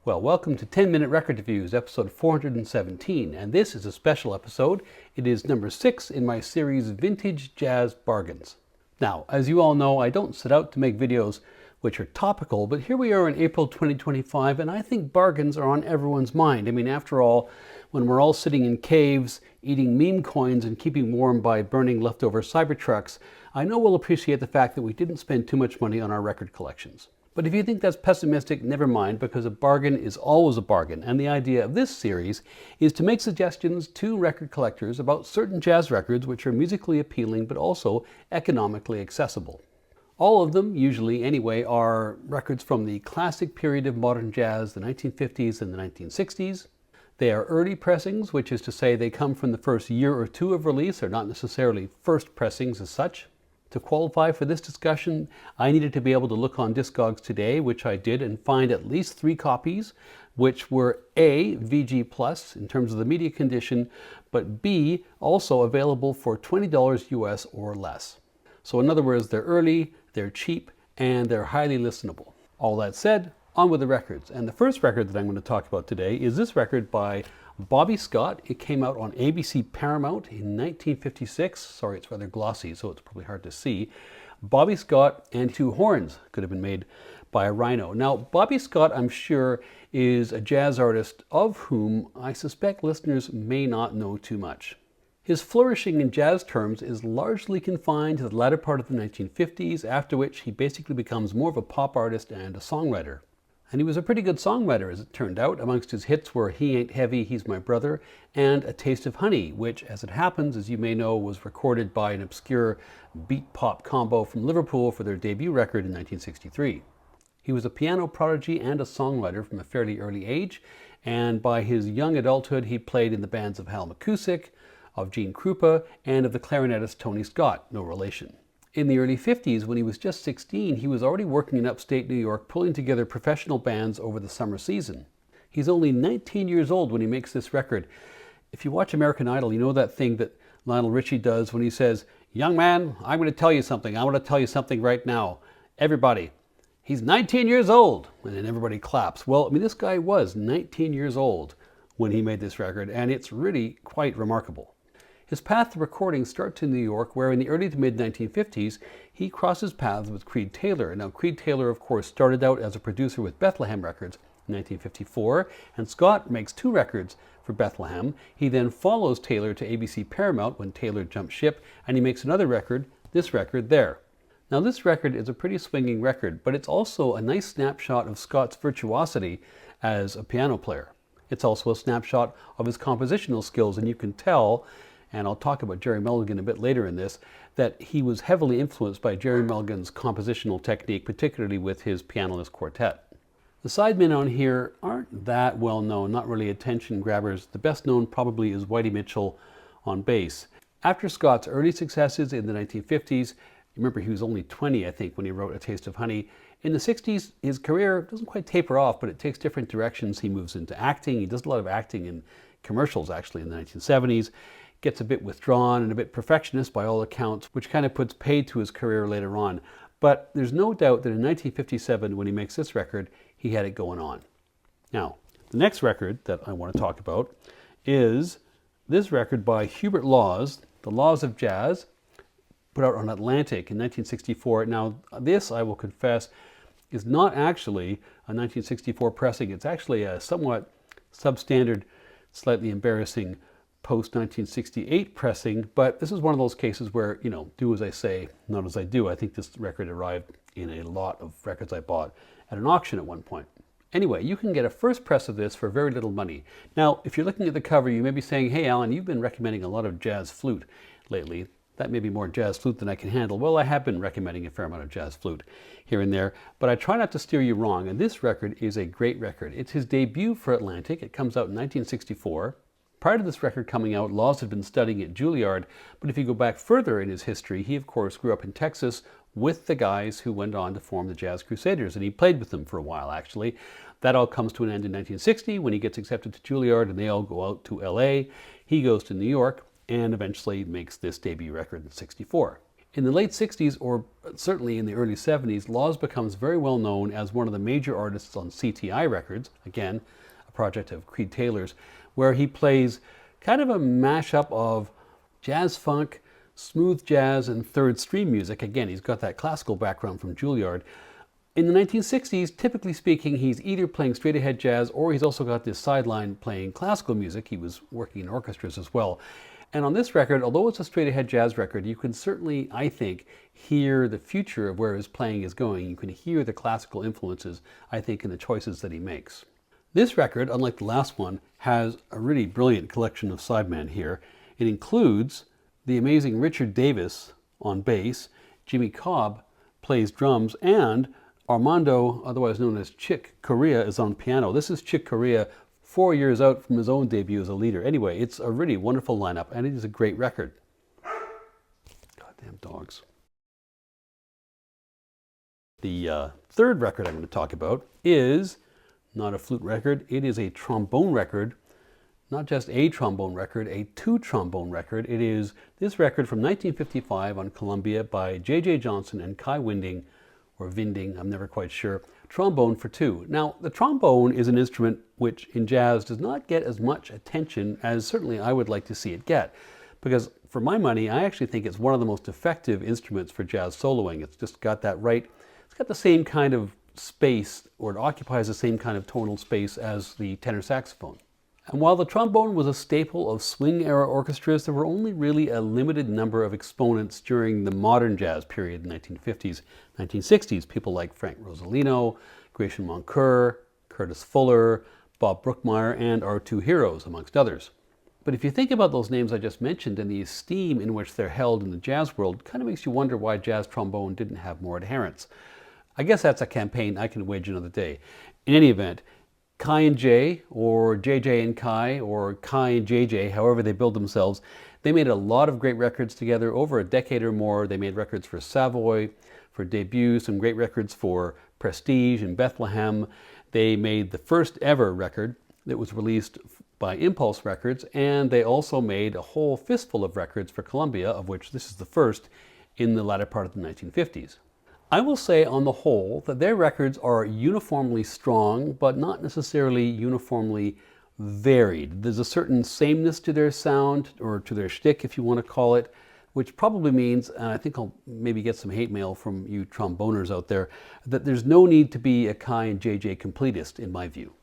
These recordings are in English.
Well, welcome to 10-Minute Record Reviews, episode 417, and this is a special episode. It is number 6 in my series Vintage Jazz Bargains. Now, as you all know, I don't set out to make videos which are topical, but here we are in April 2025, and I think bargains are on everyone's mind. I mean, after all, when we're all sitting in caves, eating meme coins and keeping warm by burning leftover Cybertrucks, I know we'll appreciate the fact that we didn't spend too much money on our record collections. But if you think that's pessimistic, never mind, because a bargain is always a bargain. And the idea of this series is to make suggestions to record collectors about certain jazz records which are musically appealing but also economically accessible. All of them, usually anyway, are records from the classic period of modern jazz, the 1950s and the 1960s. They are early pressings, which is to say they come from the first year or two of release. They're not necessarily first pressings as such. To qualify for this discussion, I needed to be able to look on Discogs today, which I did, and find at least 3 copies, which were A, VG+, in terms of the media condition, but B, also available for $20 US or less. So in other words, they're early, they're cheap, and they're highly listenable. All that said, on with the records. And the first record that I'm going to talk about today is this record by Bobby Scott. It came out on ABC-Paramount in 1956. Sorry, it's rather glossy, so it's probably hard to see. Bobby Scott and Two Horns could have been made by a rhino. Now, Bobby Scott, I'm sure, is a jazz artist of whom I suspect listeners may not know too much. His flourishing in jazz terms is largely confined to the latter part of the 1950s, after which he basically becomes more of a pop artist and a songwriter. And he was a pretty good songwriter, as it turned out. Amongst his hits were He Ain't Heavy, He's My Brother, and A Taste of Honey, which, as it happens, as you may know, was recorded by an obscure beat-pop combo from Liverpool for their debut record in 1963. He was a piano prodigy and a songwriter from a fairly early age, and by his young adulthood, he played in the bands of Hal McCusick, of Gene Krupa, and of the clarinetist Tony Scott, no relation. In the early 50s, when he was just 16, he was already working in upstate New York, pulling together professional bands over the summer season. He's only 19 years old when he makes this record. If you watch American Idol, you know that thing that Lionel Richie does when he says, "Young man, I'm going to tell you something. I want to tell you something right now. Everybody, he's 19 years old." And then everybody claps. Well, I mean, this guy was 19 years old when he made this record, and it's really quite remarkable. His path to recording starts in New York, where in the early to mid-1950s, he crosses paths with Creed Taylor. Now, Creed Taylor, of course, started out as a producer with Bethlehem Records in 1954, and Scott makes 2 records for Bethlehem. He then follows Taylor to ABC-Paramount when Taylor jumped ship, and he makes another record, this record there. Now, this record is a pretty swinging record, but it's also a nice snapshot of Scott's virtuosity as a piano player. It's also a snapshot of his compositional skills, and you can tell, and I'll talk about Gerry Mulligan a bit later in this, that he was heavily influenced by Gerry Mulligan's compositional technique, particularly with his pianist Quartet. The sidemen on here aren't that well known, not really attention grabbers. The best known probably is Whitey Mitchell on bass. After Scott's early successes in the 1950s, remember he was only 20, I think, when he wrote A Taste of Honey. In the 60s, his career doesn't quite taper off, but it takes different directions. He moves into acting. He does a lot of acting in commercials, actually, in the 1970s. Gets a bit withdrawn and a bit perfectionist by all accounts, which kind of puts paid to his career later on. But there's no doubt that in 1957, when he makes this record, he had it going on. Now, the next record that I want to talk about is this record by Hubert Laws, The Laws of Jazz, put out on Atlantic in 1964. Now, this, I will confess, is not actually a 1964 pressing. It's actually a somewhat substandard, slightly embarrassing post-1968 pressing, but this is one of those cases where, do as I say, not as I do. I think this record arrived in a lot of records I bought at an auction at one point. Anyway, you can get a first press of this for very little money. Now, if you're looking at the cover, you may be saying, "Hey, Allan, you've been recommending a lot of jazz flute lately. That may be more jazz flute than I can handle." Well, I have been recommending a fair amount of jazz flute here and there, but I try not to steer you wrong, and this record is a great record. It's his debut for Atlantic. It comes out in 1964. Prior to this record coming out, Laws had been studying at Juilliard, but if you go back further in his history, he of course grew up in Texas with the guys who went on to form the Jazz Crusaders, and he played with them for a while actually. That all comes to an end in 1960 when he gets accepted to Juilliard and they all go out to LA. He goes to New York and eventually makes this debut record in 64. In the late 60s, or certainly in the early 70s, Laws becomes very well known as one of the major artists on CTI Records, again, a project of Creed Taylor's, where he plays kind of a mashup of jazz funk, smooth jazz, and third stream music. Again, he's got that classical background from Juilliard. In the 1960s, typically speaking, he's either playing straight ahead jazz or he's also got this sideline playing classical music. He was working in orchestras as well. And on this record, although it's a straight ahead jazz record, you can certainly, I think, hear the future of where his playing is going. You can hear the classical influences, I think, in the choices that he makes. This record, unlike the last one, has a really brilliant collection of sidemen here. It includes the amazing Richard Davis on bass, Jimmy Cobb plays drums, and Armando, otherwise known as Chick Corea, is on piano. This is Chick Corea 4 years out from his own debut as a leader. Anyway, it's a really wonderful lineup, and it is a great record. Goddamn dogs. The third record I'm going to talk about is not a flute record. It is a trombone record. Not just a trombone record, a two-trombone record. It is this record from 1955 on Columbia by J.J. Johnson and Kai Winding, or Vinding, I'm never quite sure. Trombone for two. Now, the trombone is an instrument which in jazz does not get as much attention as certainly I would like to see it get. Because for my money, I actually think it's one of the most effective instruments for jazz soloing. It's just got that right, it's got the same kind of space, or it occupies the same kind of tonal space as the tenor saxophone. And while the trombone was a staple of swing-era orchestras, there were only really a limited number of exponents during the modern jazz period in the 1950s, 1960s. People like Frank Rosolino, Gratian Moncur, Curtis Fuller, Bob Brookmeyer, and our two heroes, amongst others. But if you think about those names I just mentioned and the esteem in which they're held in the jazz world, it kind of makes you wonder why jazz trombone didn't have more adherents. I guess that's a campaign I can wage another day. In any event, Kai and Jay, or JJ and Kai, or Kai and JJ, however they build themselves, they made a lot of great records together over a decade or more. They made records for Savoy, for Debut, some great records for Prestige and Bethlehem. They made the first ever record that was released by Impulse Records, and they also made a whole fistful of records for Columbia, of which this is the first in the latter part of the 1950s. I will say on the whole that their records are uniformly strong, but not necessarily uniformly varied. There's a certain sameness to their sound, or to their shtick if you want to call it, which probably means, and I think I'll maybe get some hate mail from you tromboners out there, that there's no need to be a Kai and JJ completist in my view.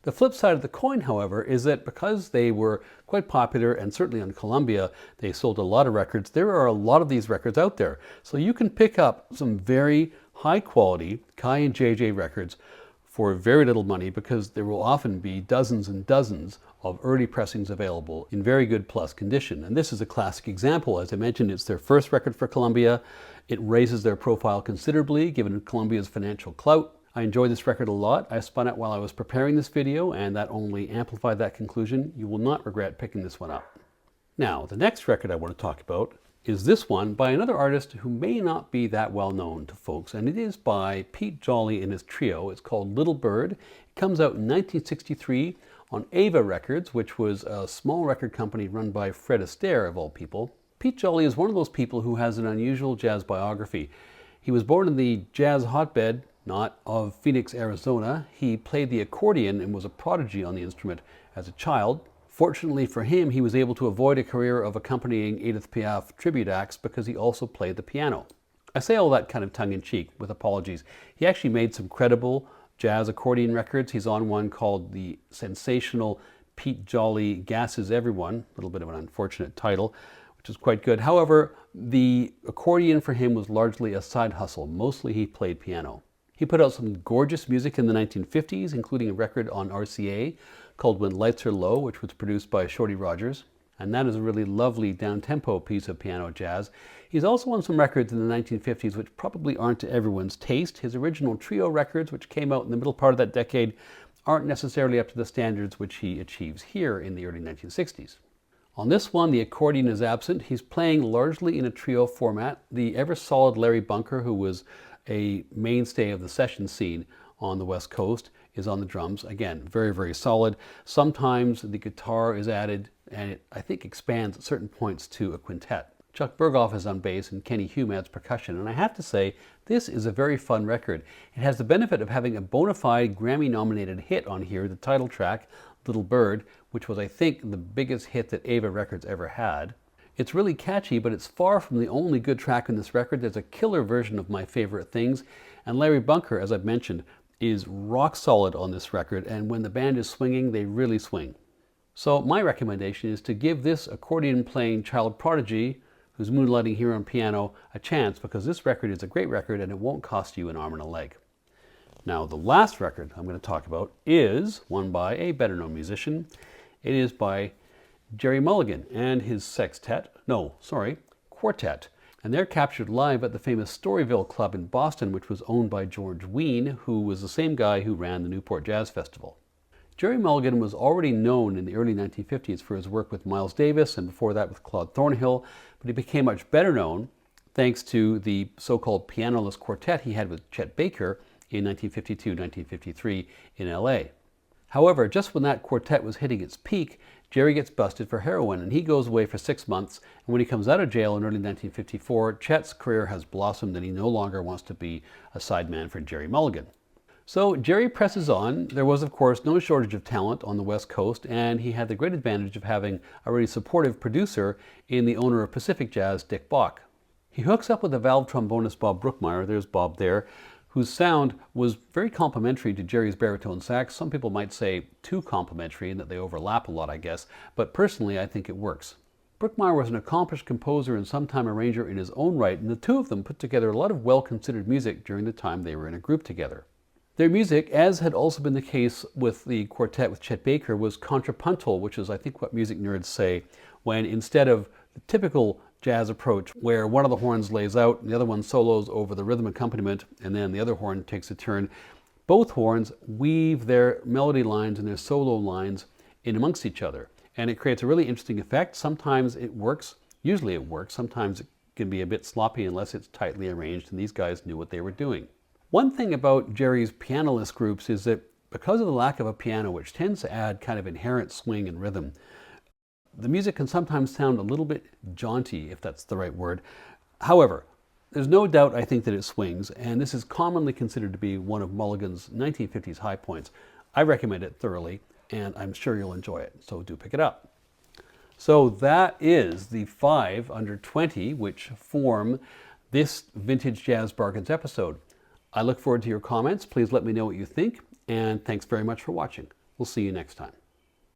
The flip side of the coin, however, is that because they were quite popular, and certainly on Columbia, they sold a lot of records, there are a lot of these records out there. So you can pick up some very high quality Kai and JJ records for very little money, because there will often be dozens and dozens of early pressings available in very good plus condition. And this is a classic example. As I mentioned, it's their first record for Columbia. It raises their profile considerably, given Columbia's financial clout. I enjoyed this record a lot. I spun it while I was preparing this video, and that only amplified that conclusion. You will not regret picking this one up. Now, the next record I want to talk about is this one by another artist who may not be that well known to folks, and it is by Pete Jolly and his trio. It's called Little Bird. It comes out in 1963 on Ava Records, which was a small record company run by Fred Astaire, of all people. Pete Jolly is one of those people who has an unusual jazz biography. He was born in the jazz hotbed, not of Phoenix, Arizona. He played the accordion and was a prodigy on the instrument as a child. Fortunately for him, he was able to avoid a career of accompanying Edith Piaf tribute acts because he also played the piano. I say all that kind of tongue-in-cheek, with apologies. He actually made some credible jazz accordion records. He's on one called the sensational Pete Jolly Gasses Everyone, a little bit of an unfortunate title, which is quite good. However, the accordion for him was largely a side hustle. Mostly he played piano. He put out some gorgeous music in the 1950s, including a record on RCA called When Lights Are Low, which was produced by Shorty Rogers. And that is a really lovely down-tempo piece of piano jazz. He's also on some records in the 1950s which probably aren't to everyone's taste. His original trio records, which came out in the middle part of that decade, aren't necessarily up to the standards which he achieves here in the early 1960s. On this one, the accordion is absent. He's playing largely in a trio format. The ever-solid Larry Bunker, who was a mainstay of the session scene on the West Coast, is on the drums. Again, very, very solid. Sometimes the guitar is added, and it, I think, expands at certain points to a quintet. Chuck Berghoff is on bass, and Kenny Hume adds percussion. And I have to say, this is a very fun record. It has the benefit of having a bona fide Grammy-nominated hit on here, the title track, Little Bird, which was, I think, the biggest hit that Ava Records ever had. It's really catchy, but it's far from the only good track on this record. There's a killer version of My Favorite Things, and Larry Bunker, as I've mentioned, is rock solid on this record, and when the band is swinging, they really swing. So my recommendation is to give this accordion-playing child prodigy, who's moonlighting here on piano, a chance, because this record is a great record and it won't cost you an arm and a leg. Now, the last record I'm going to talk about is one by a better-known musician. It is by Gerry Mulligan and his quartet. And they're captured live at the famous Storyville Club in Boston, which was owned by George Wein, who was the same guy who ran the Newport Jazz Festival. Gerry Mulligan was already known in the early 1950s for his work with Miles Davis and before that with Claude Thornhill, but he became much better known thanks to the so-called pianoless quartet he had with Chet Baker in 1952-1953 in LA. However, just when that quartet was hitting its peak, Gerry gets busted for heroin and he goes away for 6 months, and when he comes out of jail in early 1954, Chet's career has blossomed and he no longer wants to be a sideman for Gerry Mulligan. So Gerry presses on. There was, of course, no shortage of talent on the West Coast, and he had the great advantage of having a really supportive producer in the owner of Pacific Jazz, Dick Bach. He hooks up with the valve trombonist Bob Brookmeyer, there's Bob there, whose sound was very complementary to Gerry's baritone sax. Some people might say too complementary in that they overlap a lot, I guess, but personally I think it works. Brookmeyer was an accomplished composer and sometime arranger in his own right, and the two of them put together a lot of well-considered music during the time they were in a group together. Their music, as had also been the case with the quartet with Chet Baker, was contrapuntal, which is I think what music nerds say, when instead of the typical jazz approach where one of the horns lays out and the other one solos over the rhythm accompaniment and then the other horn takes a turn, both horns weave their melody lines and their solo lines in amongst each other. And it creates a really interesting effect. Sometimes it works, usually it works, sometimes it can be a bit sloppy unless it's tightly arranged, and these guys knew what they were doing. One thing about Gerry's pianoless groups is that because of the lack of a piano, which tends to add kind of inherent swing and rhythm, the music can sometimes sound a little bit jaunty, if that's the right word. However, there's no doubt I think that it swings, and this is commonly considered to be one of Mulligan's 1950s high points. I recommend it thoroughly, and I'm sure you'll enjoy it, so do pick it up. So that is the 5 under 20 which form this Vintage Jazz Bargains episode. I look forward to your comments. Please let me know what you think, and thanks very much for watching. We'll see you next time.